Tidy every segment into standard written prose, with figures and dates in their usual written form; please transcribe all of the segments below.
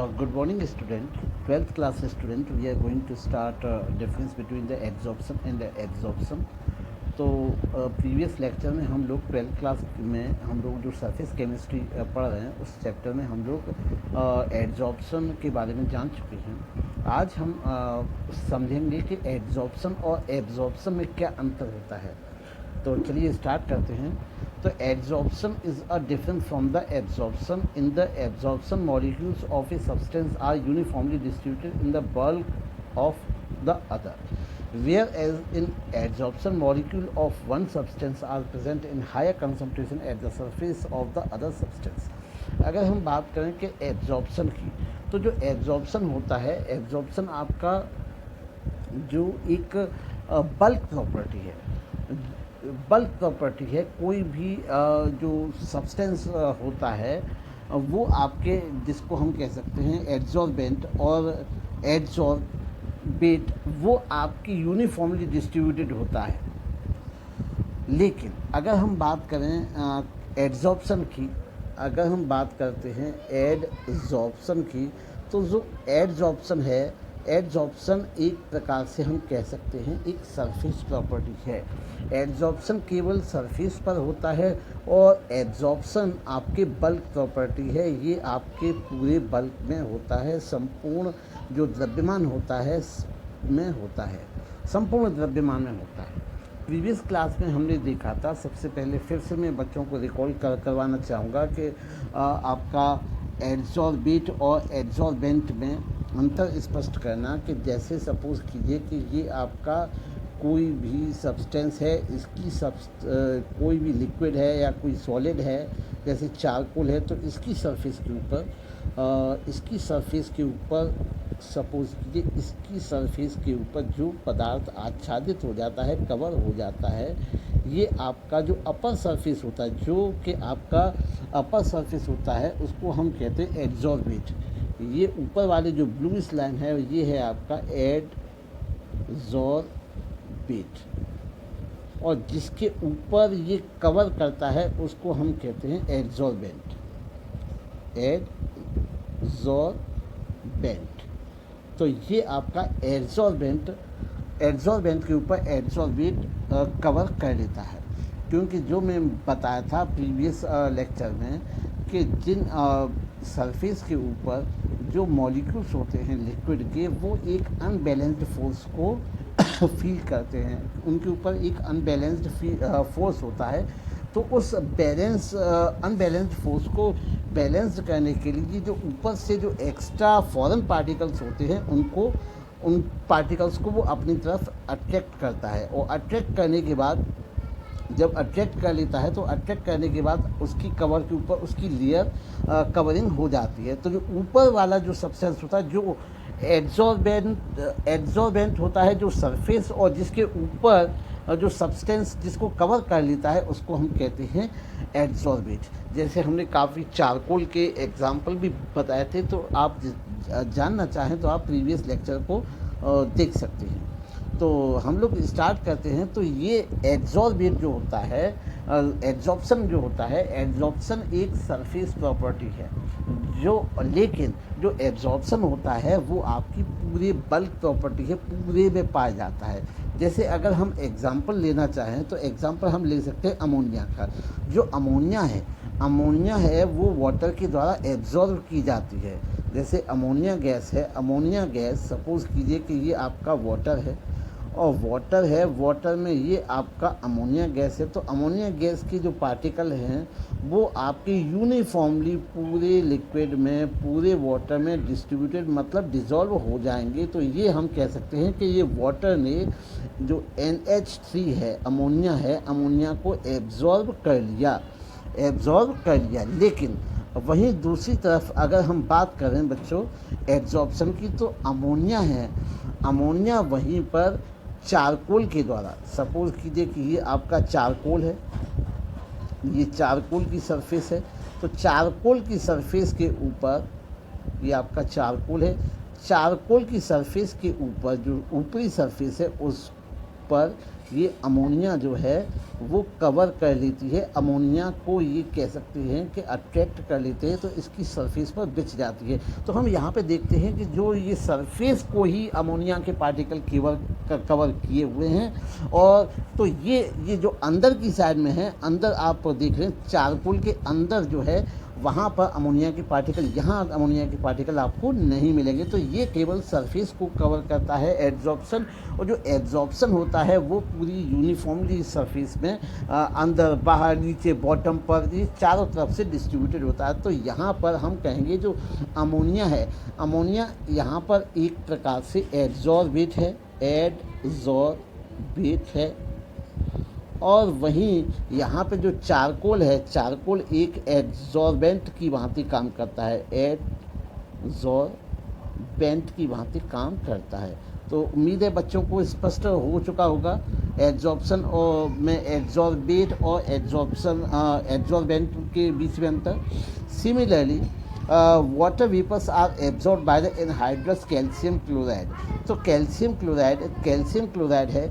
Good morning, student. 12th class student. We are going to start difference between the adsorption and the absorption. तो previous lecture में हम लोग 12th class में हम लोग जो सरफेस केमिस्ट्री पढ़ रहे हैं उस चैप्टर में हम लोग एड्जॉर्प्शन के बारे में जान चुके हैं। आज हम समझेंगे कि एड्जॉर्प्शन और एब्जॉर्प्शन में क्या अंतर होता है। तो चलिए स्टार्ट करते हैं। तो adsorption is a different from the absorption. In the absorption molecules of a substance are uniformly distributed in the bulk of the other, whereas in adsorption molecule of one substance are present in higher concentration at the surface of the other substance। अगर हम बात करें कि absorption की, तो जो absorption होता है, एब्जॉर्प्शन आपका जो एक बल्क प्रॉपर्टी है, बल्क प्रॉपर्टी है। कोई भी जो सब्सटेंस होता है वो आपके, जिसको हम कह सकते हैं एड्जॉर्बेंट और एड्जॉर्बेट, वो आपकी यूनिफॉर्मली डिस्ट्रीब्यूटेड होता है। लेकिन अगर हम बात करें एड्जॉर्प्शन की, अगर हम बात करते हैं एड्जॉर्प्शन की, तो जो एड्जॉर्प्शन है, एड्जॉर्प्शन एक प्रकार से हम कह सकते हैं एक सरफेस प्रॉपर्टी है। एड्जॉर्प्शन केवल सरफेस पर होता है और एब्जॉर्प्शन आपके बल्क प्रॉपर्टी है। ये आपके पूरे बल्क में होता है, संपूर्ण जो द्रव्यमान होता है में होता है, संपूर्ण द्रव्यमान में होता है। प्रीवियस क्लास में हमने देखा था, सबसे पहले फिर से मैं बच्चों को रिकॉल करवाना चाहूँगा कि आपका एड्जॉर्बेट और एड्जॉर्बेंट में अंतर स्पष्ट करना। कि जैसे सपोज़ कीजिए कि ये आपका कोई भी सब्सटेंस है, इसकी कोई भी लिक्विड है या कोई सॉलिड है, जैसे चारकोल है, तो इसकी सरफेस के ऊपर सपोज़ कीजिए इसकी सरफेस के ऊपर जो पदार्थ आच्छादित हो जाता है, कवर हो जाता है, ये आपका जो अपर सरफेस होता है, जो कि आपका अपर सरफेस होता है, उसको हम कहते हैं एड्जॉर्बेट। ये ऊपर वाले जो ब्लू लाइन है, ये है आपका एड्जॉर्बेट, और जिसके ऊपर ये कवर करता है उसको हम कहते हैं एड्जॉर्बेंट। एड्जॉर्बेंट, तो ये आपका एड्जॉर्बेंट के ऊपर एड्जॉर्बेट कवर कर लेता है। क्योंकि जो मैं बताया था प्रीवियस लेक्चर में कि जिन सरफेस के ऊपर जो मॉलिक्यूल्स होते हैं लिक्विड के, वो एक अनबैलेंस्ड फोर्स को फील करते हैं, उनके ऊपर एक अनबैलेंस्ड फोर्स होता है। तो उस अनबैलेंस्ड फोर्स को बैलेंस्ड करने के लिए जो ऊपर से जो एक्स्ट्रा फॉरेन पार्टिकल्स होते हैं, उन पार्टिकल्स को वो अपनी तरफ अट्रैक्ट करता है। और अट्रैक्ट करने के बाद, जब अट्रैक्ट कर लेता है, तो अट्रैक्ट करने के बाद उसकी कवर के ऊपर उसकी लेयर कवरिंग हो जाती है। तो जो ऊपर वाला जो सब्सटेंस होता है, जो एड्जॉर्बेंट होता है, जो सरफेस और जिसके ऊपर जो सब्सटेंस जिसको कवर कर लेता है, उसको हम कहते हैं एड्जॉर्बेट। जैसे हमने काफ़ी चारकोल के एग्जाम्पल भी बताए थे, तो आप जानना चाहें तो आप प्रीवियस लेक्चर को देख सकते हैं। तो हम लोग स्टार्ट करते हैं। तो ये एड्जॉर्बेट जो होता है, एड्जॉर्प्शन जो होता है, एड्जॉर्प्शन एक सरफेस प्रॉपर्टी है, लेकिन जो एब्जॉर्प्शन होता है वो आपकी पूरे बल्क प्रॉपर्टी है, पूरे में पाया जाता है। जैसे अगर हम एग्जांपल लेना चाहें तो एग्जांपल हम ले सकते हैं अमोनिया का। जो अमोनिया है वो वाटर के द्वारा एब्जॉर्ब की जाती है। जैसे अमोनिया गैस है, अमोनिया गैस सपोज़ कीजिए कि ये आपका वाटर है, और वाटर में ये आपका अमोनिया गैस है। तो अमोनिया गैस की जो पार्टिकल हैं वो आपके यूनिफॉर्मली पूरे लिक्विड में, पूरे वाटर में डिस्ट्रीब्यूटेड, मतलब डिज़ोल्व हो जाएंगे। तो ये हम कह सकते हैं कि ये वाटर ने जो NH3 है, अमोनिया को एब्जॉर्ब कर लिया। लेकिन वहीं दूसरी तरफ अगर हम बात करें बच्चों एड्जॉर्प्शन की, तो अमोनिया वहीं पर चारकोल के द्वारा, सपोज़ कीजिए कि ये आपका चारकोल है, ये चारकोल की सरफेस है, तो चारकोल की सरफेस के ऊपर, ये आपका चारकोल है, चारकोल की सरफेस के ऊपर जो ऊपरी सरफेस है उस पर ये अमोनिया जो है वो कवर कर लेती है, अमोनिया को ये कह सकते हैं कि अट्रैक्ट कर लेते हैं, तो इसकी सरफेस पर बिछ जाती है। तो हम यहाँ पे देखते हैं कि जो ये सरफेस को ही अमोनिया के पार्टिकल कवर किए हुए हैं। और तो ये जो अंदर की साइड में है, अंदर आप देख रहे हैं चारकोल के अंदर जो है वहाँ पर अमोनिया के पार्टिकल, यहाँ अमोनिया के पार्टिकल आपको नहीं मिलेंगे। तो ये केवल सरफेस को कवर करता है एड्जॉर्प्शन, और जो एड्जॉर्प्शन होता है वो पूरी यूनिफॉर्मली सरफेस में अंदर बाहर नीचे बॉटम पर ये चारों तरफ से डिस्ट्रीब्यूटेड होता है। तो यहाँ पर हम कहेंगे जो अमोनिया है, अमोनिया यहाँ पर एक प्रकार से एड्जॉर्बेट है, और वहीं यहाँ पे जो चारकोल है, चारकोल एक एड्जॉर्बेंट की भांति काम करता है, एड्जॉर्बेंट की भांति काम करता है। तो उम्मीद है बच्चों को स्पष्ट हो चुका होगा एड्जॉर्प्शन और में एड्जॉर्बेट और एड्जॉर्बेंट के बीच में अंतर। Similarly water vapours are absorb by the anhydrous calcium chloride. तो कैल्शियम क्लोराइड है,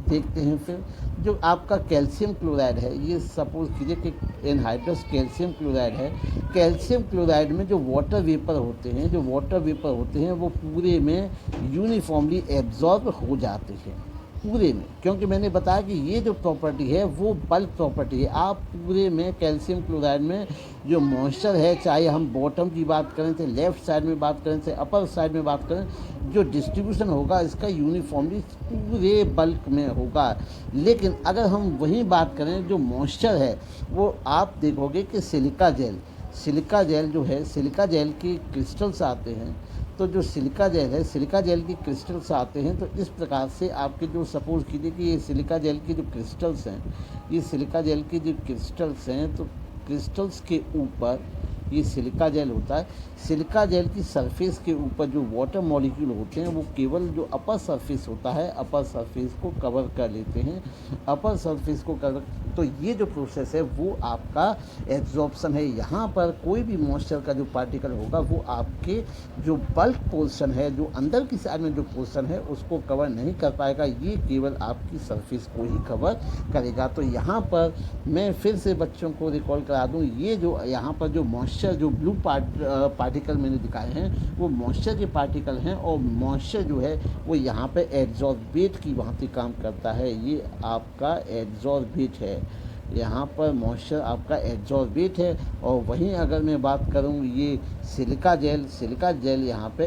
देखते हैं फिर जो आपका कैल्शियम क्लोराइड है, ये सपोज कीजिए कि एनहाइड्रस कैल्शियम क्लोराइड है। कैल्शियम क्लोराइड में जो वाटर वेपर होते हैं वो पूरे में यूनिफॉर्मली एब्जॉर्ब हो जाते हैं, पूरे में, क्योंकि मैंने बताया कि ये जो प्रॉपर्टी है वो बल्क प्रॉपर्टी है। आप पूरे में कैल्शियम क्लोराइड में जो मॉइस्चर है, चाहे हम बॉटम की बात करें, चाहे लेफ़्ट साइड में बात करें, चाहे अपर साइड में बात करें, जो डिस्ट्रीब्यूशन होगा इसका यूनिफॉर्मली पूरे बल्क में होगा। लेकिन अगर हम वहीं बात करें जो मॉइस्चर है, वो आप देखोगे कि सिलिका जेल जो है, सिलिका जेल के क्रिस्टल्स आते हैं। तो जो सिलिका जेल की क्रिस्टल्स आते हैं, तो इस प्रकार से आपके जो सपोज कीजिए कि ये सिलिका जेल की जो क्रिस्टल्स हैं, तो क्रिस्टल्स के ऊपर ये सिलिका जेल होता है। सिलिका जेल की सरफेस के ऊपर जो वाटर मॉलिक्यूल होते हैं वो केवल जो अपर सरफेस होता है, अपर सरफेस को कवर कर लेते हैं, अपर सरफेस को कवर। तो ये जो प्रोसेस है वो आपका एब्जॉर्प्शन है। यहाँ पर कोई भी मॉइस्चर का जो पार्टिकल होगा वो आपके जो बल्क पोर्शन है, जो अंदर की साइड में जो पोर्शन है उसको कवर नहीं कर पाएगा, ये केवल आपकी सरफेस को ही कवर करेगा। तो यहाँ पर मैं फिर से बच्चों को रिकॉल करा दूँ, ये जो यहाँ पर जो मॉइस्चर, जो ब्लू पार्टिकल मैंने दिखाए हैं वो मॉइस्चर के पार्टिकल हैं, और मॉइस्चर जो है वो यहाँ पे एड्जॉर्बेट की भांति काम करता है। ये आपका एड्जॉर्बेट है, यहाँ पर मॉइस्चर आपका एड्जॉर्बेट है। और वहीं अगर मैं बात करूँ ये सिलिका जेल यहाँ पे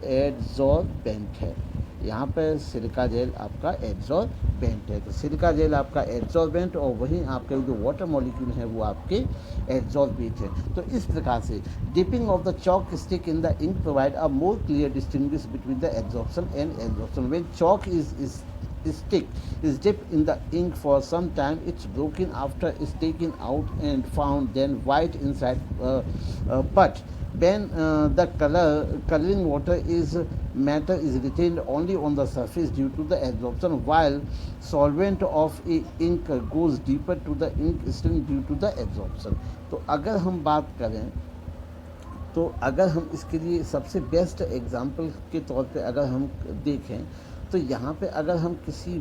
एड्जॉर्बेंट है, यहाँ पे सिलिका जेल आपका एड्जॉर्बेंट है। तो सिलिका जेल आपका एड्जॉर्बेंट, और वहीं आपके जो वाटर मॉलिक्यूल हैं वो आपके एड्जॉर्बेट है। तो इस प्रकार से dipping of the chalk stick in the ink provide a more clear distinguish between the absorption and adsorption. When chalk stick is dipped in the ink for some time, it's broken after it's taken out and found then white inside, but when the coloring matter is retained only on the surface due to the absorption, while solvent of a ink goes deeper to the ink stain due to the absorption। तो अगर हम बात करें, तो अगर हम इसके लिए सबसे बेस्ट एग्जाम्पल के तौर पे अगर हम देखें, तो यहाँ पे अगर हम किसी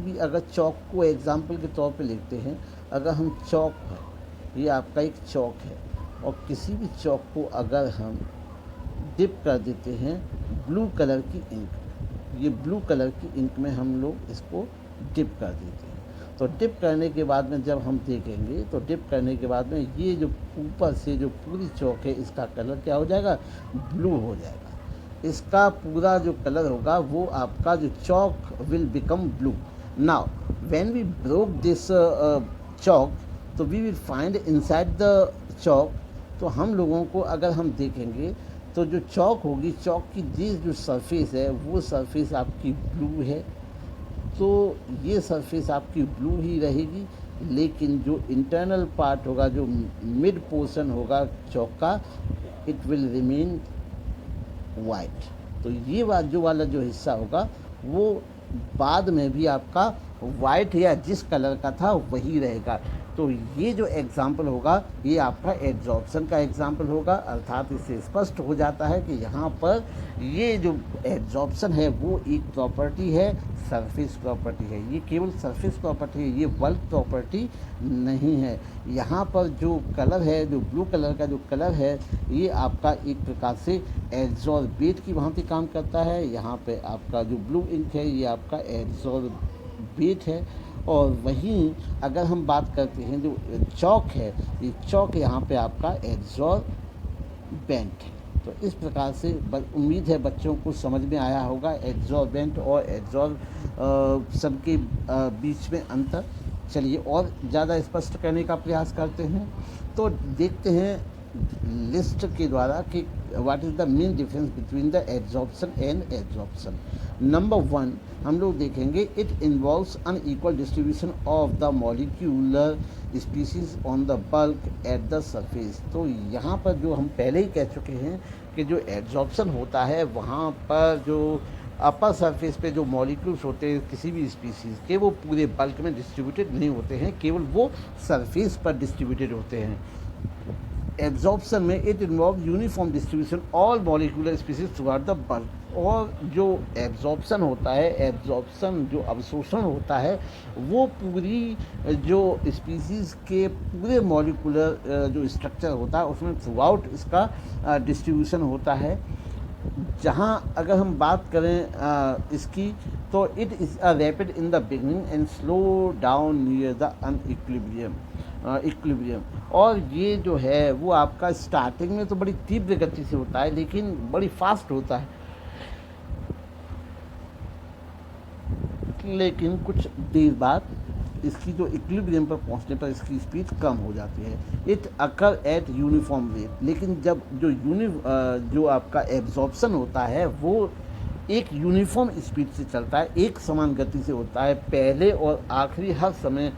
भी अगर चौक को एग्जाम्पल के तौर पे लेते हैं, अगर हम चौक है, ये आपका एक चौक है, और किसी भी चौक को अगर हम डिप कर देते हैं ब्लू कलर की इंक, ये ब्लू कलर की इंक में हम लोग इसको डिप कर देते हैं। तो डिप करने के बाद में जब हम देखेंगे, तो डिप करने के बाद में ये जो ऊपर से जो पूरी चौक है इसका कलर क्या हो जाएगा, ब्लू हो जाएगा। इसका पूरा जो कलर होगा वो आपका जो chalk will become blue. Now when we broke this chalk, तो we will find inside the chalk, तो हम लोगों को अगर हम देखेंगे तो जो चौक होगी, चौक की जो सरफेस है वो सरफेस आपकी ब्लू है, तो ये सरफेस आपकी ब्लू ही रहेगी। लेकिन जो इंटरनल पार्ट होगा, जो मिड पोर्शन होगा चौक का, इट विल रिमेन वाइट। तो ये वाला जो हिस्सा होगा वो बाद में भी आपका वाइट या जिस कलर का था वही रहेगा। तो ये जो एग्जाम्पल होगा ये आपका एड्जॉर्प्शन का एग्जाम्पल होगा, अर्थात इससे स्पष्ट हो जाता है कि यहाँ पर ये जो एड्जॉर्प्शन है वो एक प्रॉपर्टी है, सरफेस प्रॉपर्टी है। ये केवल सरफेस प्रॉपर्टी है, ये बल्क प्रॉपर्टी नहीं है। यहाँ पर जो कलर है, जो ब्लू कलर का जो कलर है, ये आपका एक प्रकार से एड्जॉर्बेट की भांति काम करता है। यहाँ पे आपका जो ब्लू इंक है ये आपका एड्जॉर्बेट है। और वहीं अगर हम बात करते हैं जो चौक है, ये चौक यहाँ पे आपका एड्जॉर्बेंट है। तो इस प्रकार से उम्मीद है बच्चों को समझ में आया होगा एड्जॉर्बेंट और एड्जॉर्प्शन के बीच में अंतर। चलिए और ज़्यादा स्पष्ट करने का प्रयास करते हैं, तो देखते हैं लिस्ट के द्वारा कि what is the main difference between the adsorption and adsorption. Number 1 हम लोग देखेंगे, it involves unequal distribution of the molecular species on the bulk at the surface. तो यहाँ पर जो हम पहले ही कह चुके हैं कि जो एड्जॉर्प्शन होता है वहाँ पर जो अपर सरफेस पे जो मॉलिक्यूल्स होते हैं किसी भी स्पीसीज़ के, वो पूरे बल्क में डिस्ट्रीब्यूटेड नहीं होते हैं, केवल वो सरफेस पर डिस्ट्रीब्यूटेड होते हैं। एब्जॉर्प्शन में it involve uniform distribution all molecular species throughout the bulk. और जो एब्जॉर्प्शन होता है, एब्जॉर्प्शन जो अवशोषण होता है, वो पूरी जो स्पीसीज़ के पूरे मॉलिक्यूलर जो स्ट्रक्चर होता है उसमें थ्रूआउट इसका डिस्ट्रीब्यूशन होता है। जहाँ अगर हम बात करें इसकी, तो it is a rapid in the beginning and slow down near the unequilibrium equilibrium. और ये जो है वो आपका स्टार्टिंग में तो बड़ी तीव्र गति से होता है, लेकिन बड़ी फास्ट होता है, लेकिन कुछ देर बाद इसकी जो इक्विलिब्रियम पर पहुंचने पर इसकी स्पीड कम हो जाती है। It occur at uniform rate. लेकिन जब जो आपका एब्जॉर्प्शन होता है वो एक यूनिफॉर्म स्पीड से चलता है, एक समान गति से होता है, पहले और आखिरी हर समय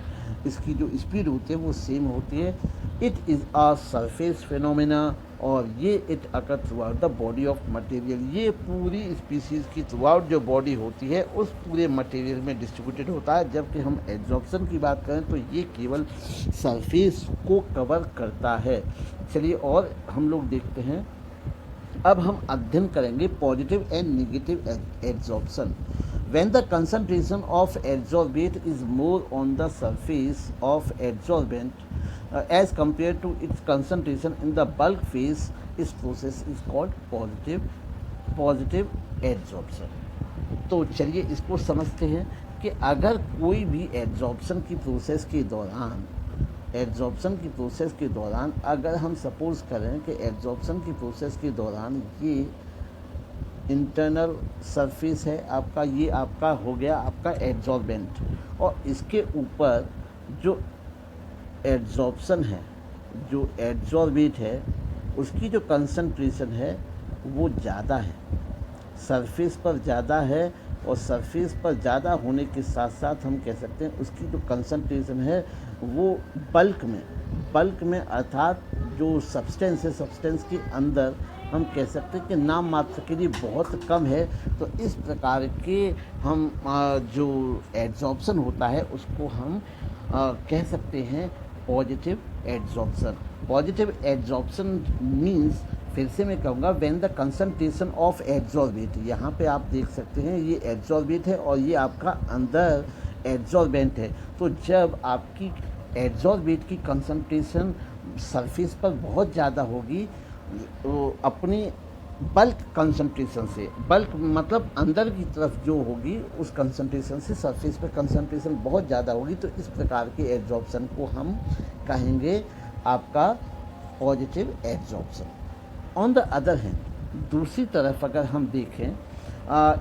इसकी जो स्पीड होती है वो सेम होती है। It is a surface phenomena, और ये it occur throughout the body of material. ये पूरी स्पीसीज़ की थ्रूआउट जो बॉडी होती है उस पूरे मटेरियल में डिस्ट्रीब्यूटेड होता है। जबकि हम एब्जॉर्प्शन की बात करें तो ये केवल सरफेस को कवर करता है। चलिए और हम लोग देखते हैं, अब हम अध्ययन करेंगे positive and negative absorption. When the concentration of adsorbate is more on the surface of adsorbent as compared to its concentration in the bulk phase, this process is called positive adsorption। तो चलिए इसको समझते हैं कि अगर कोई भी adsorption की प्रोसेस के दौरान अगर हम सपोज करें कि एड्जॉर्प्शन की प्रोसेस के दौरान ये इंटरनल सरफेस है आपका, ये आपका हो गया आपका एड्जॉर्बेंट, और इसके ऊपर जो एड्जॉर्प्शन है, जो एड्जॉर्बेट है, उसकी जो कंसंट्रेशन है वो ज़्यादा है, सरफेस पर ज़्यादा है। और सरफेस पर ज़्यादा होने के साथ साथ हम कह सकते हैं उसकी जो कंसंट्रेशन है वो बल्क में अर्थात जो सब्सटेंस है, सब्सटेंस के अंदर हम कह सकते हैं कि नाम मात्र के लिए बहुत कम है। तो इस प्रकार के हम जो एड्जॉर्प्शन होता है उसको हम कह सकते हैं positive adsorption. Positive adsorption means, फिर से मैं कहूँगा, when the concentration of adsorbate, यहाँ पे आप देख सकते हैं ये एड्जॉर्बेट है और ये आपका अंदर एड्जॉर्बेंट है। तो जब आपकी एड्जॉर्बेट की कंसंट्रेशन सरफेस पर बहुत ज़्यादा होगी, तो अपनी बल्क कंसंट्रेशन से, बल्क मतलब अंदर की तरफ जो होगी उस कंसंट्रेशन से सरफेस पर कंसंट्रेशन बहुत ज़्यादा होगी, तो इस प्रकार के एड्जॉर्प्शन को हम कहेंगे आपका positive adsorption. On the other hand, दूसरी तरफ अगर हम देखें,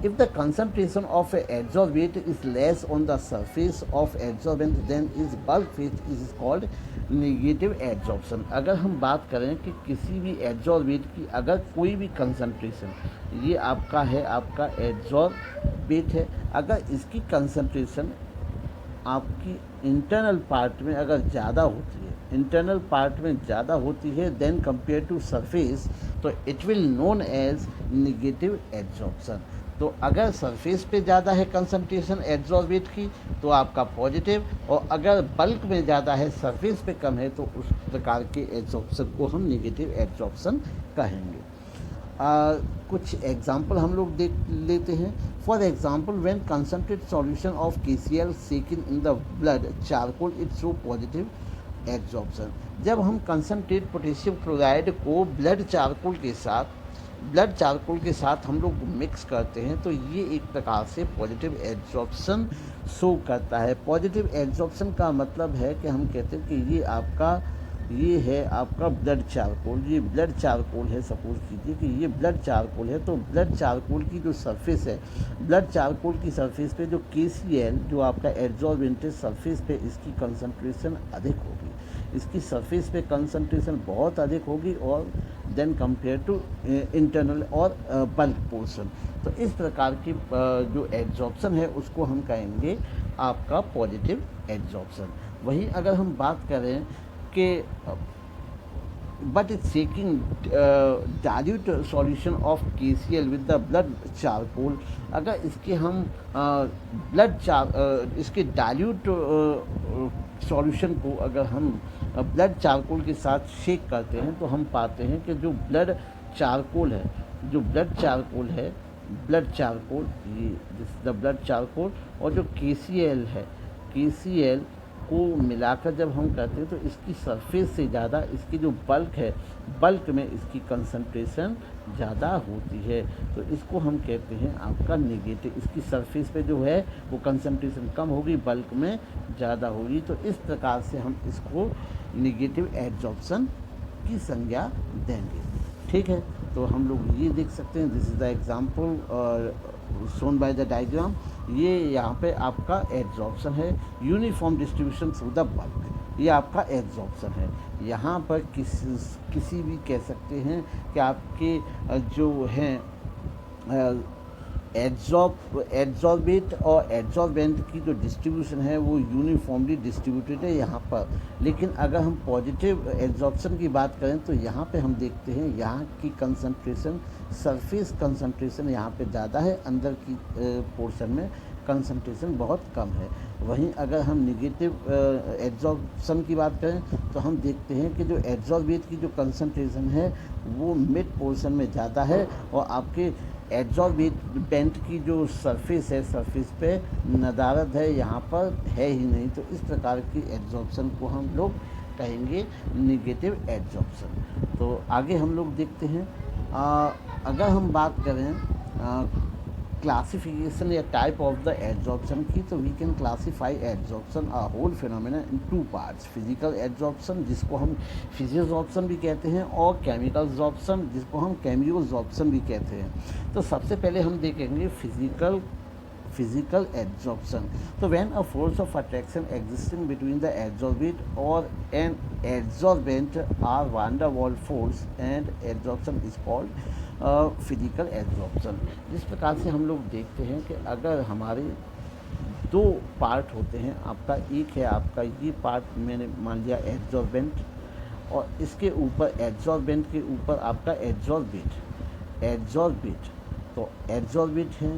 if the concentration of adsorbate is less on the surface of adsorbent then is bulk phase is called negative adsorption. अगर हम बात करें कि किसी भी एड्जॉर्बेट की अगर कोई भी कंसंट्रेशन, ये आपका है आपका एड्जॉर्बेट है, अगर इसकी कंसंट्रेशन आपकी इंटरनल पार्ट में अगर ज़्यादा होती है, देन कंपेयर टू सरफेस, तो it will known as negative adsorption. तो अगर सरफेस पे ज़्यादा है कंसंट्रेशन एड्सॉर्बेट की तो आपका पॉजिटिव, और अगर बल्क में ज़्यादा है सरफेस पे कम है तो उस प्रकार के एड्सॉर्प्शन को हम निगेटिव एड्सॉर्प्शन कहेंगे। कुछ एग्जाम्पल हम लोग देख लेते हैं। For example when concentrate solution of KCl सेकन in the blood charcoal it show positive adsorption. जब हम कंसंट्रेट पोटेशियम क्लोराइड को ब्लड चारकोल के साथ हम लोग मिक्स करते हैं तो ये एक प्रकार से पॉजिटिव एड्सॉर्प्शन शो करता है। पॉजिटिव एड्सॉर्प्शन का मतलब है कि हम कहते हैं कि ये है आपका ब्लड चारकोल, ये ब्लड चारकोल है। सपोज कीजिए कि ये ब्लड चारकोल है, तो ब्लड चारकोल की जो सरफेस है, ब्लड चारकोल की सरफेस पे जो KCl जो आपका एड्सॉर्बेंट है सरफेस पे इसकी कंसंट्रेशन अधिक होगी, इसकी सरफेस पे कंसंट्रेशन बहुत अधिक होगी और देन कंपेयर टू इंटरनल और बल्क पोर्शन। तो इस प्रकार की जो एड्सॉर्प्शन है उसको हम कहेंगे आपका पॉजिटिव एड्सॉर्प्शन। वहीं अगर हम बात करें कि but it's taking dilute solution of KCl with the blood charcoal, अगर इसके हम इसके डाइल्यूट सॉल्यूशन को अगर हम ब्लड चारकोल के साथ शेक करते हैं तो हम पाते हैं कि जो ब्लड चारकोल है ब्लड चारकोल, ये द ब्लड चारकोल और जो KCl को मिलाकर जब हम करते हैं तो इसकी सरफेस से ज़्यादा इसकी जो बल्क में इसकी कंसंट्रेशन ज़्यादा होती है। तो इसको हम कहते हैं आपका नेगेटिव, इसकी सरफेस पे जो है वो कंसंट्रेशन कम होगी, बल्क में ज़्यादा होगी। तो इस प्रकार से हम इसको नेगेटिव एड्सॉर्प्शन की संज्ञा देंगे। ठीक है, तो हम लोग ये देख सकते हैं, this is the example shown by the diagram. ये यहाँ पे आपका एड्सॉर्प्शन है, uniform distribution through the bulk, ये आपका एड्सॉर्प्शन है। यहाँ पर किसी भी कह सकते हैं कि आपके जो हैं एड्सॉर्बेट और एड्सॉर्बेंट की जो डिस्ट्रीब्यूशन है वो यूनिफॉर्मली डिस्ट्रीब्यूटेड है यहाँ पर। लेकिन अगर हम पॉजिटिव एड्सॉर्प्शन की बात करें तो यहाँ पे हम देखते हैं यहाँ की कंसंट्रेशन, सरफेस कंसंट्रेशन यहाँ पे ज़्यादा है, अंदर की पोर्शन में कंसंट्रेशन बहुत कम है। वहीं अगर हम निगेटिव एड्सॉर्प्शन की बात करें तो हम देखते हैं कि जो एड्सॉर्बेट की जो कंसंट्रेशन है वो मिड पोर्शन में ज़्यादा है और आपके एड्सॉर्बेंट की जो सरफेस है, सरफेस पे नदारद है, यहाँ पर है ही नहीं। तो इस प्रकार की एड्सॉर्प्शन को हम लोग कहेंगे निगेटिव एड्सॉर्प्शन। तो आगे हम लोग देखते हैं, अगर हम बात करें क्लासिफिकेशन या टाइप ऑफ द एड्सॉर्प्शन की, तो we can classify adsorption a whole phenomena in two parts. Physical adsorption जिसको हम फिजियोसॉर्प्शन भी कहते हैं और केमिकल एड्सॉर्प्शन जिसको हम केमियोसॉर्प्शन भी कहते हैं। तो सबसे पहले हम देखेंगे फिजिकल एड्सॉर्प्शन। तो when a force of attraction existing between the adsorbate और an adsorbent are van der Waals force and adsorption is called physical adsorption. जिस प्रकार से हम लोग देखते हैं कि अगर हमारे दो पार्ट होते हैं, आपका एक है आपका ये पार्ट मैंने मान लिया एड्सॉर्बेंट और इसके ऊपर एड्सॉर्बेंट के ऊपर आपका एड्सॉर्बेट तो एड्सॉर्बेट है,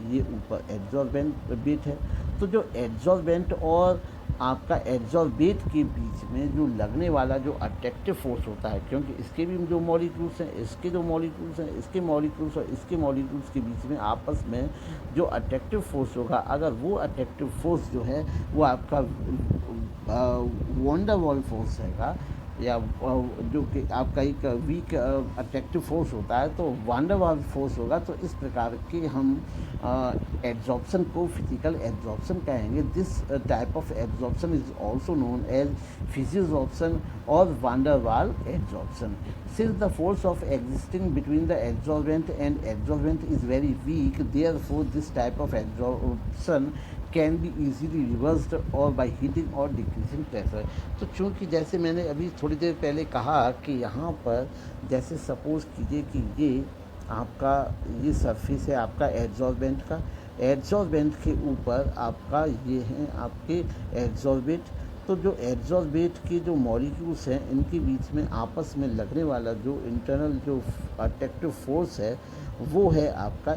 ये ऊपर एड्सॉर्बेट है। तो जो एड्सॉर्बेंट और आपका एड्सॉर्बेट के बीच में जो लगने वाला जो अट्रैक्टिव फोर्स होता है, क्योंकि इसके भी जो मॉलिक्यूल्स हैं, इसके जो मॉलिक्यूल्स हैं, इसके मॉलिक्यूल्स और इसके मॉलिक्यूल्स के बीच में आपस में जो अट्रैक्टिव फोर्स होगा, अगर वो अट्रैक्टिव फोर्स जो है वो आपका वंडर वॉल फोर्स रहेगा या जो कि आपका एक वीक अट्रैक्टिव फोर्स होता है तो वांडर वाल फोर्स होगा। तो इस प्रकार के हम एड्सॉर्प्शन को फिजिकल एड्सॉर्प्शन कहेंगे। This type of adsorption is also known as physiosorption और van der Waals adsorption. Since the force of existing between the adsorbent and adsorbent is very weak, therefore this type of adsorption can be easily reversed or by heating or decreasing pressure। तो चूँकि जैसे मैंने अभी थोड़ी देर पहले कहा कि यहाँ पर जैसे सपोज़ कीजिए कि ये सरफेस है आपका एड्सॉर्बेंट का, एड्सॉर्बेंट के ऊपर आपका ये है आपके एड्सॉर्बेट। तो जो एड्सॉर्बेट के जो मॉलिक्यूल्स हैं इनके बीच में आपस में लगने वाला जो इंटरनल जो अट्रैक्टिव फोर्स है वो है आपका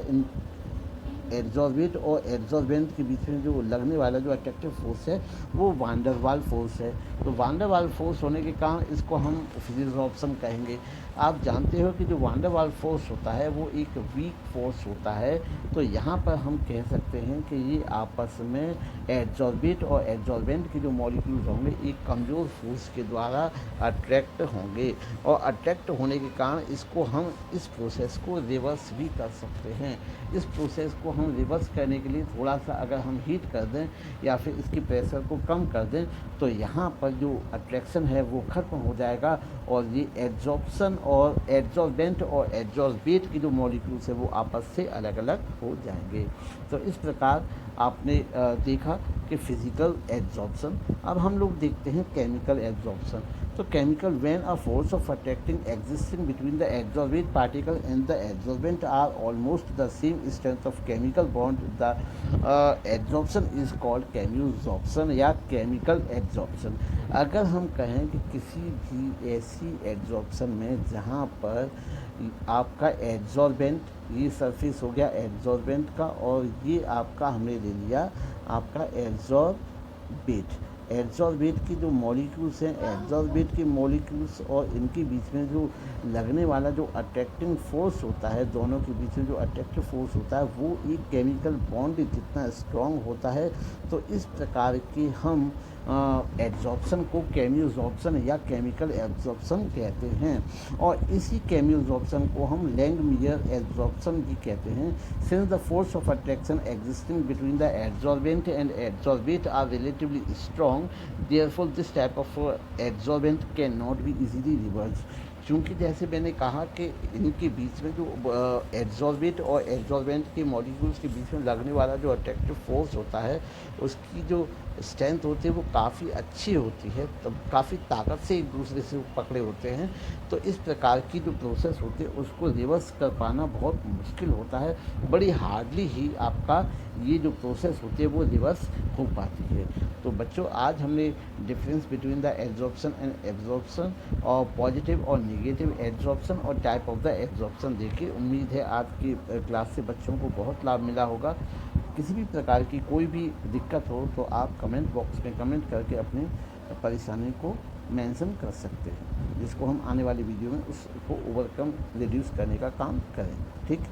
एड्जॉर्बेट और एड्जॉर्बेंट के बीच में जो लगने वाला जो अट्रैक्टिव फोर्स है वो वान डर वाल फोर्स है। तो वान डर वाल फोर्स होने के कारण इसको हम फिजिक्स ऑप्शन कहेंगे। आप जानते हो कि जो वान डर वाल फोर्स होता है वो एक वीक फोर्स होता है। तो यहाँ पर हम कह सकते हैं कि ये आपस में एड्जॉर्बेट और एड्जॉर्बेंट के जो मॉलिक्यूल्स होंगे एक कमज़ोर फोर्स के द्वारा अट्रैक्ट होंगे, और अट्रैक्ट होने के कारण इसको हम इस प्रोसेस को रिवर्स भी कर सकते हैं। इस प्रोसेस को हम रिवर्स करने के लिए थोड़ा सा अगर हम हीट कर दें या फिर इसकी प्रेशर को कम कर दें तो यहाँ पर जो अट्रैक्शन है वो ख़त्म हो जाएगा, और ये एड्जॉर्प्शन और एड्जॉर्बेंट और एड्जॉर्बेट की जो मॉलिक्यूल्स है वो आपस से अलग अलग हो जाएंगे। तो इस प्रकार आपने देखा कि फिजिकल एड्जॉर्प्शन। अब हम लोग देखते हैं केमिकल एड्जॉर्प्शन। तो chemical when a force of attracting existing between the adsorbate particle and the adsorbent are almost the same strength of chemical bond, the adsorption is called chemisorption या chemical adsorption. अगर हम कहें कि किसी भी ऐसी adsorption में जहाँ पर आपका एड्जॉर्बेंट, ये सरफेस हो गया एड्जॉर्बेंट का, और ये आपका हमने ले लिया आपका एड्जॉर्बेट। एड्जॉर्बेट की जो मॉलिक्यूल्स हैं, एड्जॉर्बेट के मॉलिक्यूल्स और इनके बीच में जो लगने वाला जो अट्रैक्टिंग फोर्स होता है, दोनों के बीच में जो अट्रैक्टिव फोर्स होता है वो एक केमिकल बॉन्ड जितना स्ट्रॉन्ग होता है। तो इस प्रकार के हम एड्जॉर्प्शन को केम्यूजॉर्प्शन या केमिकल एब्जॉर्प्शन कहते हैं, और इसी केम्यूजॉर्प्शन को हम लैंगमियर एब्जॉर्प्शन भी कहते हैं। Since the force of attraction existing between the adsorbent and adsorbate are relatively strong, therefore this type of adsorbent can not be easily reverse. क्योंकि जैसे मैंने कहा कि इनके बीच में जो एड्जॉर्बेट और एड्जॉर्बेंट के मॉलिक्यूल्स के बीच में लगने वाला जो अट्रैक्टिव फोर्स होता है उसकी जो स्ट्रेंथ होती है वो काफ़ी अच्छी होती है, तब काफ़ी ताकत से एक दूसरे से पकड़े होते हैं। तो इस प्रकार की जो प्रोसेस होती है उसको रिवर्स कर पाना बहुत मुश्किल होता है, बड़ी हार्डली ही आपका ये जो प्रोसेस होती है वो रिवर्स हो पाती है। तो बच्चों आज हमने difference between the absorption and absorption और पॉजिटिव और नेगेटिव एब्जॉर्प्शन और टाइप ऑफ द एब्जॉर्प्शन देखी। उम्मीद है आज की क्लास से बच्चों को बहुत लाभ मिला होगा। किसी भी प्रकार की कोई भी दिक्कत हो तो आप कमेंट बॉक्स में कमेंट करके अपनी परेशानी को मेंशन कर सकते हैं, जिसको हम आने वाली वीडियो में उसको ओवरकम रिड्यूस करने का काम करेंगे। ठीक।